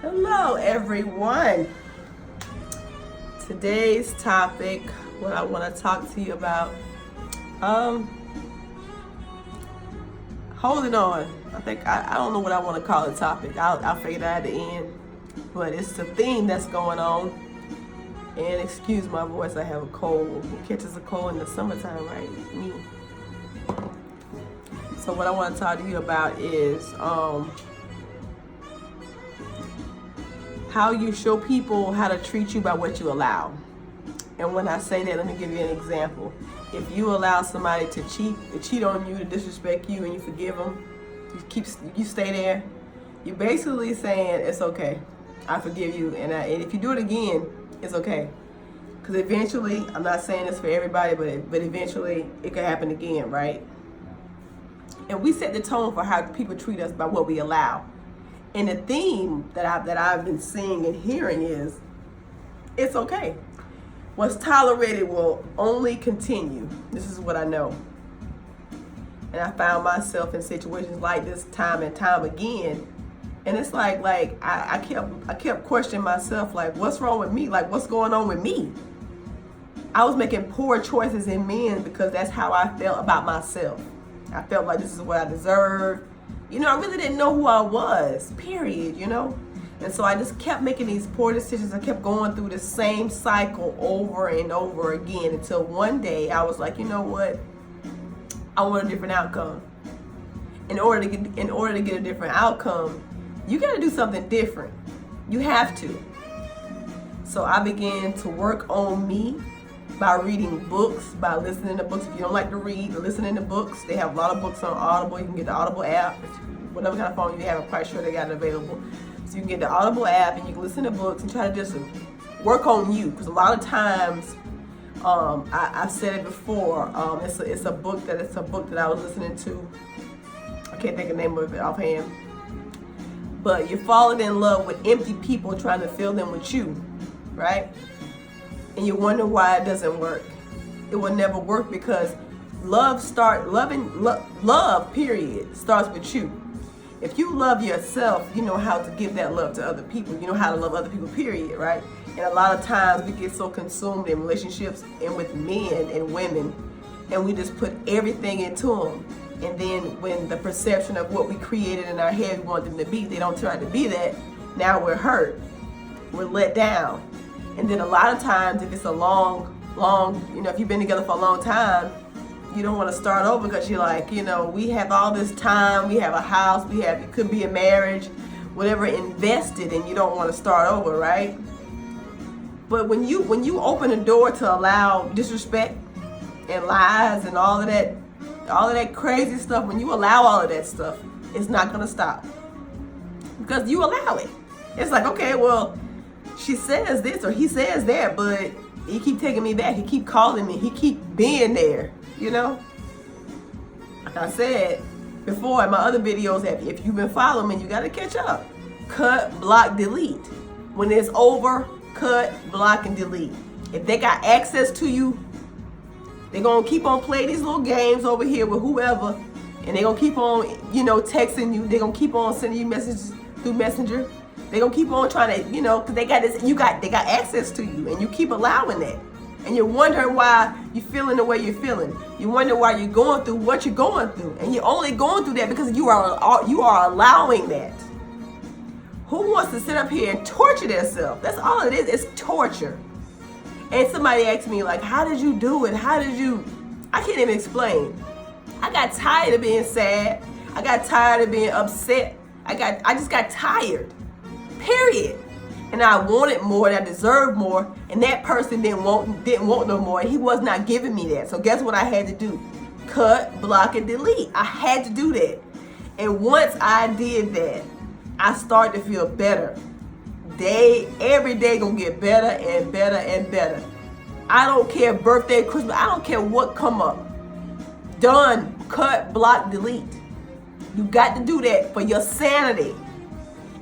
Hello, everyone. Today's topic, what I want to talk to you about, holding on. I don't know what I want to call the topic. I'll figure that out at the end. But it's the theme that's going on. And excuse my voice, I have a cold. Who catches a cold in the summertime, right? Me. So what I want to talk to you about is how you show people how to treat you by what you allow. And when I say that, let me give you an example. If you allow somebody to cheat on you, to disrespect you, and you forgive them, you stay there, you're basically saying it's okay. I forgive you, and if you do it again, it's okay. Because eventually, I'm not saying this for everybody, but eventually it could happen again, right? And we set the tone for how people treat us by what we allow. And the theme that I've been seeing and hearing is, it's okay. What's tolerated will only continue. This is what I know. And I found myself in situations like this time and time again. And it's like I kept questioning myself, like, what's wrong with me? Like, what's going on with me? I was making poor choices in men because that's how I felt about myself. I felt like this is what I deserve. I really didn't know who I was, period, And so I just kept making these poor decisions. I kept going through the same cycle over and over again until one day I was like, you know what? I want a different outcome. In order to get a different outcome, you got to do something different. You have to. So I began to work on me by reading books, by listening to books. If you don't like to read, listening to books. They have a lot of books on Audible. You can get the Audible app. Whatever kind of phone you have, I'm quite sure they got it available. So you can get the Audible app and you can listen to books and try to just work on you. Because a lot of times, I've said it before, it's a book that I was listening to. I can't think of the name of it offhand. But you're falling in love with empty people trying to fill them with you, right? And you wonder why it doesn't work. It will never work because love, period, starts with you. If you love yourself, you know how to give that love to other people. You know how to love other people, period, right? And a lot of times we get so consumed in relationships and with men and women, and we just put everything into them. And then when the perception of what we created in our head we want them to be, they don't turn out to be that, now we're hurt. We're let down. And then a lot of times, if it's a long, if you've been together for a long time, you don't want to start over because you're like, we have all this time, we have a house, it could be a marriage, whatever invested, and you don't want to start over, right? But when you open the door to allow disrespect and lies and all of that crazy stuff, when you allow all of that stuff, it's not going to stop because you allow it. It's like, okay, well, she says this or he says that, but he keep taking me back. He keep calling me. He keep being there, Like I said before in my other videos, if you've been following me, you got to catch up. Cut, block, delete. When it's over, cut, block, and delete. If they got access to you, they're going to keep on playing these little games over here with whoever, and they're going to keep on, texting you. They're going to keep on sending you messages through Messenger. They're going to keep on trying to, because they got access to you, and you keep allowing that. And you're wondering why you're feeling the way you're feeling. You wonder why you're going through what you're going through. And you're only going through that because you are allowing that. Who wants to sit up here and torture themselves? That's all it is. It's torture. And somebody asked me, like, how did you do it? I can't even explain. I got tired of being sad. I got tired of being upset. I just got tired. Period. And I wanted more, and I deserved more, and that person didn't want no more, and he was not giving me that. So guess what I had to do? Cut, block, and delete. I had to do that. And once I did that, I started to feel better. Every day gonna get better and better and better. I don't care, birthday, Christmas, I don't care what come up. Done. Cut, block, delete. You got to do that for your sanity.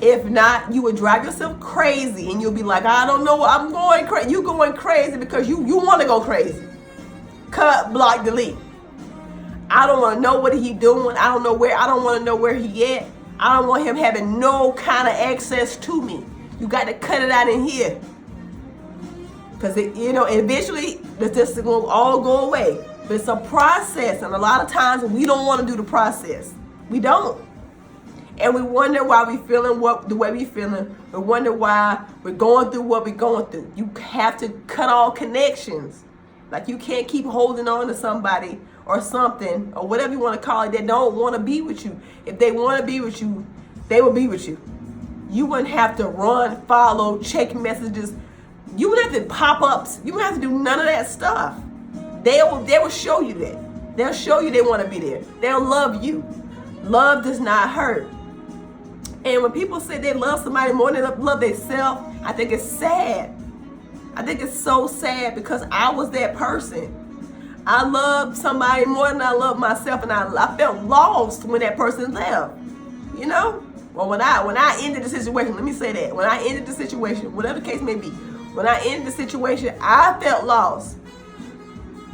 If not, you would drive yourself crazy and you'll be like, I don't know, I'm going crazy. You going crazy because you want to go crazy. Cut, block, delete. I don't want to know what he doing. I don't want to know where he at. I don't want him having no kind of access to me. You got to cut it out in here. Because, eventually, this is going to all go away. But it's a process. And a lot of times, we don't want to do the process. We don't. And we wonder why we feeling the way we feeling. We wonder why we're going through what we're going through. You have to cut all connections. Like, you can't keep holding on to somebody or something, or whatever you want to call it, that don't want to be with you. If they want to be with you, they will be with you. You wouldn't have to run, follow, check messages. You wouldn't have to pop-ups. You wouldn't have to do none of that stuff. They will show you that. They'll show you they want to be there. They'll love you. Love does not hurt. And when people say they love somebody more than they love themselves, I think it's sad. I think it's so sad, because I was that person. I loved somebody more than I loved myself, and I felt lost when that person left. Well, when I ended the situation, let me say that. When I ended the situation, whatever the case may be, when I ended the situation, I felt lost.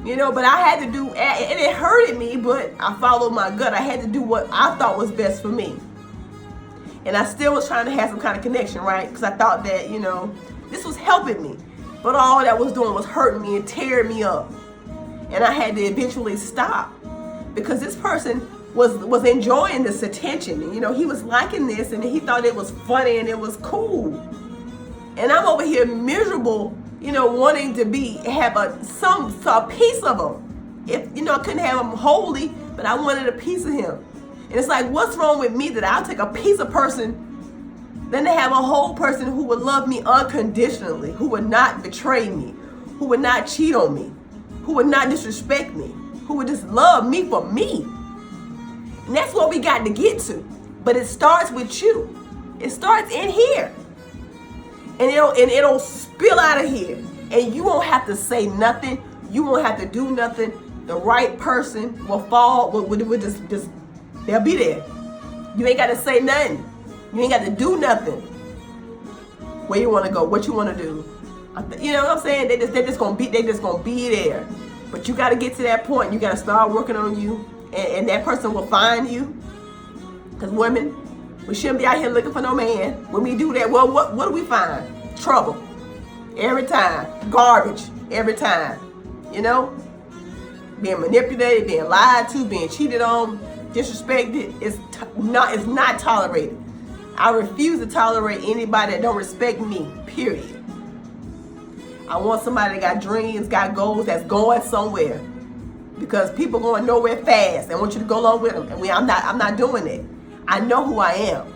But I had to do, and it hurted me, but I followed my gut. I had to do what I thought was best for me. And I still was trying to have some kind of connection, right? Because I thought that, this was helping me. But all that was doing was hurting me and tearing me up. And I had to eventually stop, because this person was enjoying this attention. He was liking this, and he thought it was funny and it was cool. And I'm over here miserable, wanting to have a piece of him. If I couldn't have him wholly, but I wanted a piece of him. And it's like, what's wrong with me that I'll take a piece of person than to have a whole person who would love me unconditionally, who would not betray me, who would not cheat on me, who would not disrespect me, who would just love me for me. And that's what we got to get to. But it starts with you. It starts in here. And it'll spill out of here. And you won't have to say nothing. You won't have to do nothing. The right person will fall, will just they'll be there. You ain't got to say nothing. You ain't got to do nothing. Where you want to go, what you want to do. You know what I'm saying? They're just gonna be there. But you got to get to that point. You got to start working on you, and that person will find you. Because women, we shouldn't be out here looking for no man. When we do that, well, what do we find? Trouble. Every time. Garbage. Every time. Being manipulated, being lied to, being cheated on, disrespected is not tolerated. I refuse to tolerate anybody that don't respect me, period. I want somebody that got dreams, got goals, that's going somewhere. Because people going nowhere fast. I want you to go along with them. And I'm not doing it. I know who I am.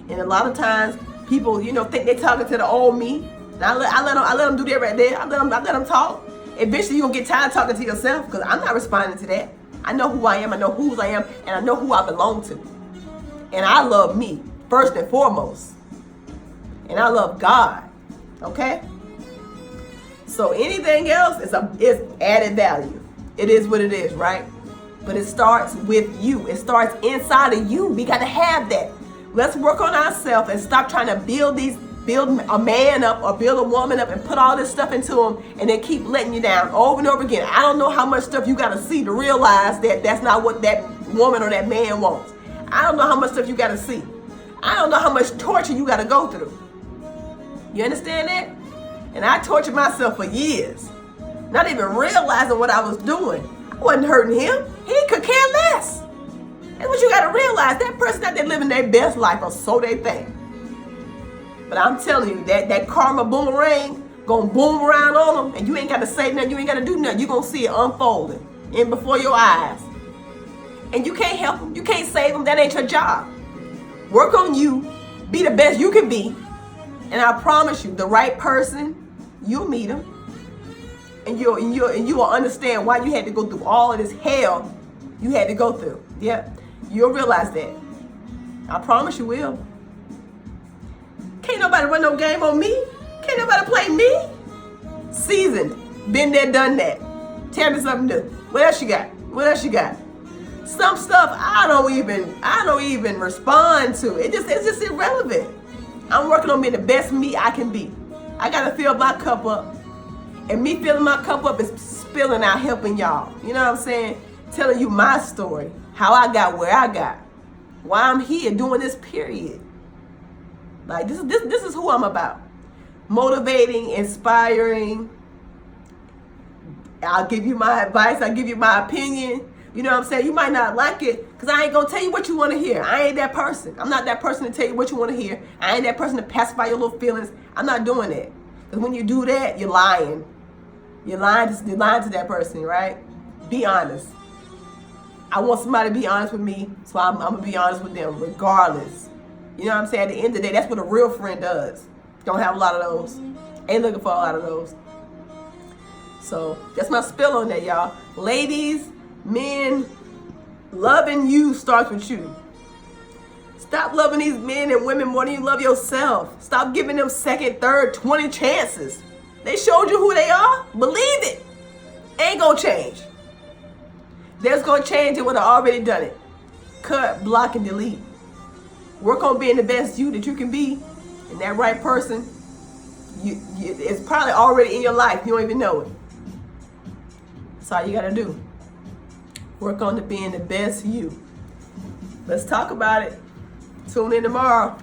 And a lot of times people, think they're talking to the old me. And I let them do that right there. I let them talk. Eventually you're going to get tired of talking to yourself, because I'm not responding to that. I know who I am, I know whose I am, and I know who I belong to. And I love me, first and foremost. And I love God. Okay? So anything else is added value. It is what it is, right? But it starts with you. It starts inside of you. We got to have that. Let's work on ourselves and stop trying to build a man up or build a woman up and put all this stuff into them, and then keep letting you down over and over again. I don't know how much stuff you got to see to realize that that's not what that woman or that man wants. I don't know how much stuff you got to see. I don't know how much torture you got to go through. You understand that? And I tortured myself for years, not even realizing what I was doing. I wasn't hurting him. He could care less. That's what you got to realize. That person out there living their best life, or so they think. But I'm telling you, that karma boomerang gonna boom around on them, and you ain't got to say nothing, you ain't got to do nothing. You're gonna see it unfolding in before your eyes. And you can't help them. You can't save them. That ain't your job. Work on you. Be the best you can be. And I promise you, the right person, you'll meet them. And you will understand why you had to go through all of this hell you had to go through. Yeah, you'll realize that. I promise you will. Can't nobody run no game on me. Can't nobody play me. Seasoned. Been there, done that. Tell me something new. What else you got? What else you got? Some stuff I don't even respond to. It's just irrelevant. I'm working on being the best me I can be. I gotta fill my cup up. And me filling my cup up is spilling out, helping y'all. You know what I'm saying? Telling you my story. How I got where I got. why I'm here doing this, period. Like, this is who I'm about. Motivating, inspiring. I'll give you my advice. I'll give you my opinion. You know what I'm saying? You might not like it because I ain't going to tell you what you want to hear. I ain't that person. I'm not that person to tell you what you want to hear. I ain't that person to pacify your little feelings. I'm not doing that. Because when you do that, you're lying. You're lying to that person, right? Be honest. I want somebody to be honest with me, so I'm going to be honest with them regardless. You know what I'm saying? At the end of the day, that's what a real friend does. Don't have a lot of those. Ain't looking for a lot of those. So that's my spill on that, y'all. Ladies, men, loving you starts with you. Stop loving these men and women more than you love yourself. Stop giving them second, third, 20 chances. They showed you who they are. Believe it. Ain't gonna change. That's gonna change. It would have already done it. Cut, block, and delete. Work on being the best you that you can be. And that right person, it's probably already in your life. You don't even know it. That's all you gotta do. Work on being the best you. Let's talk about it. Tune in tomorrow.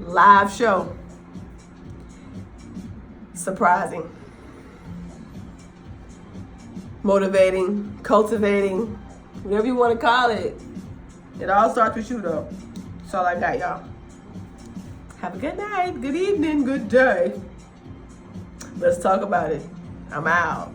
Live show. Surprising. Motivating, cultivating, whatever you want to call it. It all starts with you, though. That's all I got, y'all. Have a good night, good evening, good day. Let's talk about it. I'm out.